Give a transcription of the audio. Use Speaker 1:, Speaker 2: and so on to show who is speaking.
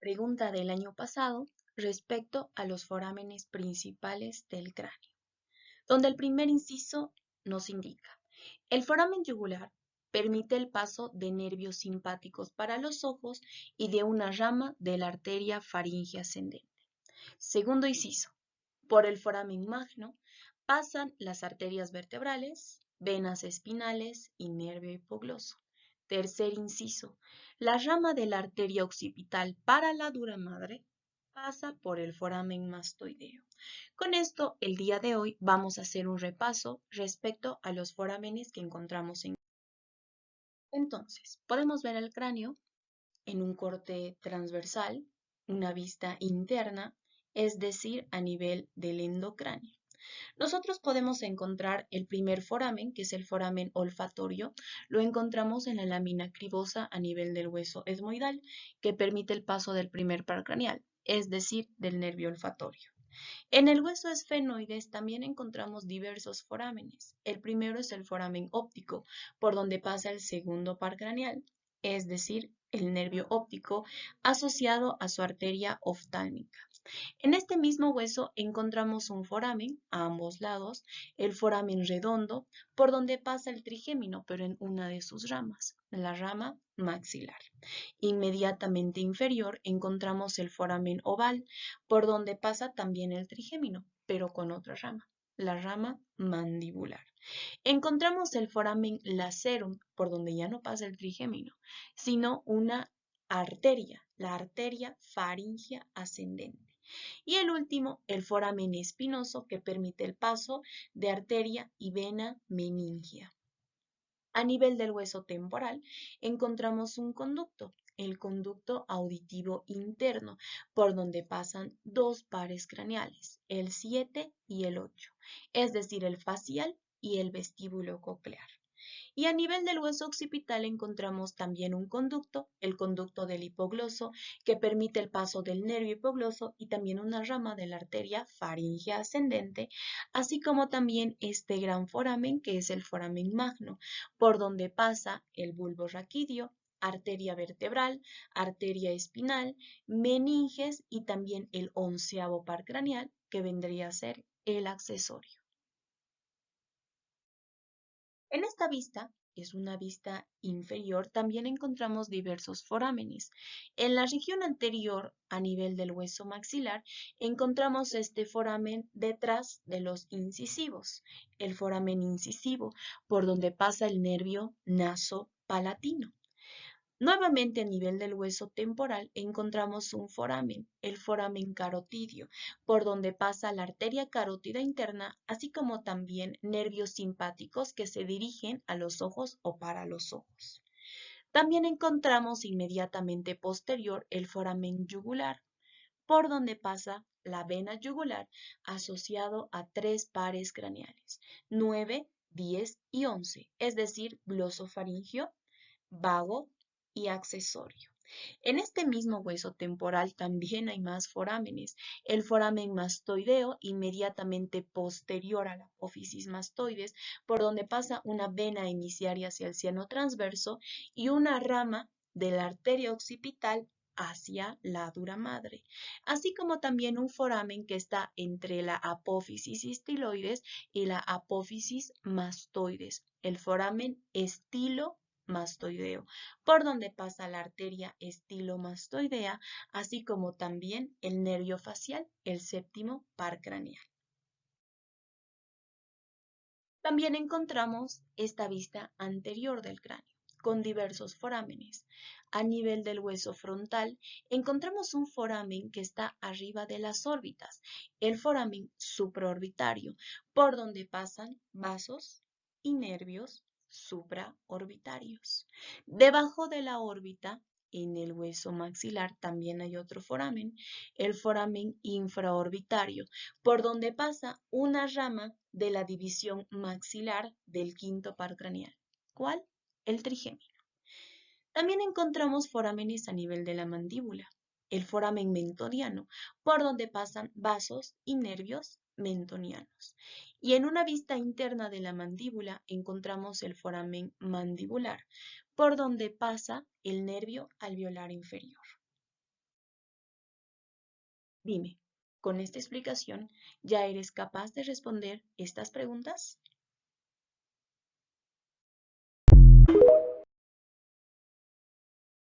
Speaker 1: Pregunta del año pasado respecto a los forámenes principales del cráneo, donde el primer inciso nos indica: el foramen yugular permite el paso de nervios simpáticos para los ojos y de una rama de la arteria faringe ascendente. Segundo inciso: por el foramen magno pasan las arterias vertebrales, venas espinales y nervio hipogloso. Tercer inciso: la rama de la arteria occipital para la dura madre pasa por el foramen mastoideo. Con esto, el día de hoy vamos a hacer un repaso respecto a los forámenes que encontramos en. Entonces, podemos ver el cráneo en un corte transversal, una vista interna, es decir, a nivel del endocráneo. Nosotros podemos encontrar el primer foramen, que es el foramen olfatorio. Lo encontramos en la lámina cribosa a nivel del hueso esmoidal, que permite el paso del primer par craneal, es decir, del nervio olfatorio. En el hueso esfenoides también encontramos diversos forámenes. El primero es el foramen óptico, por donde pasa el segundo par craneal, es decir, el nervio óptico asociado a su arteria oftálmica. En este mismo hueso encontramos un foramen a ambos lados, el foramen redondo, por donde pasa el trigémino, pero en una de sus ramas, la rama maxilar. Inmediatamente inferior encontramos el foramen oval, por donde pasa también el trigémino, pero con otra rama, la rama mandibular. Encontramos el foramen lacerum, por donde ya no pasa el trigémino, sino una arteria, la arteria faríngea ascendente. Y el último, el foramen espinoso, que permite el paso de arteria y vena meningia. A nivel del hueso temporal encontramos un conducto, el conducto auditivo interno, por donde pasan dos pares craneales, el 7 y el 8, es decir, el facial y el vestíbulo coclear. Y a nivel del hueso occipital encontramos también un conducto, el conducto del hipogloso, que permite el paso del nervio hipogloso y también una rama de la arteria faríngea ascendente, así como también este gran foramen que es el foramen magno, por donde pasa el bulbo raquídeo, arteria vertebral, arteria espinal, meninges y también el 11º par craneal, que vendría a ser el accesorio. En esta vista, es una vista inferior, también encontramos diversos forámenes. En la región anterior, a nivel del hueso maxilar, encontramos este foramen detrás de los incisivos, el foramen incisivo, por donde pasa el nervio nasopalatino. Nuevamente a nivel del hueso temporal encontramos un foramen, el foramen carotidio, por donde pasa la arteria carótida interna, así como también nervios simpáticos que se dirigen a los ojos o para los ojos. También encontramos inmediatamente posterior el foramen yugular, por donde pasa la vena yugular asociado a tres pares craneales, 9, 10 y 11, es decir, glosofaringio, vago y accesorio. En este mismo hueso temporal también hay más forámenes. El foramen mastoideo, inmediatamente posterior a la apófisis mastoides, por donde pasa una vena emisiaria hacia el ciano transverso y una rama de la arteria occipital hacia la dura madre, así como también un foramen que está entre la apófisis histiloides y la apófisis mastoides, el foramen estilomastoideo, por donde pasa la arteria estilomastoidea, así como también el nervio facial, el 7º par craneal. También encontramos esta vista anterior del cráneo, con diversos forámenes. A nivel del hueso frontal, encontramos un foramen que está arriba de las órbitas, el foramen supraorbitario, por donde pasan vasos y nervios supraorbitarios. Debajo de la órbita, en el hueso maxilar, también hay otro foramen, el foramen infraorbitario, por donde pasa una rama de la división maxilar del 5º par craneal. ¿Cuál? El trigémino. También encontramos forámenes a nivel de la mandíbula, el foramen mentoniano, por donde pasan vasos y nervios mentonianos. Y en una vista interna de la mandíbula encontramos el foramen mandibular, por donde pasa el nervio alveolar inferior. Dime, ¿con esta explicación ya eres capaz de responder estas preguntas?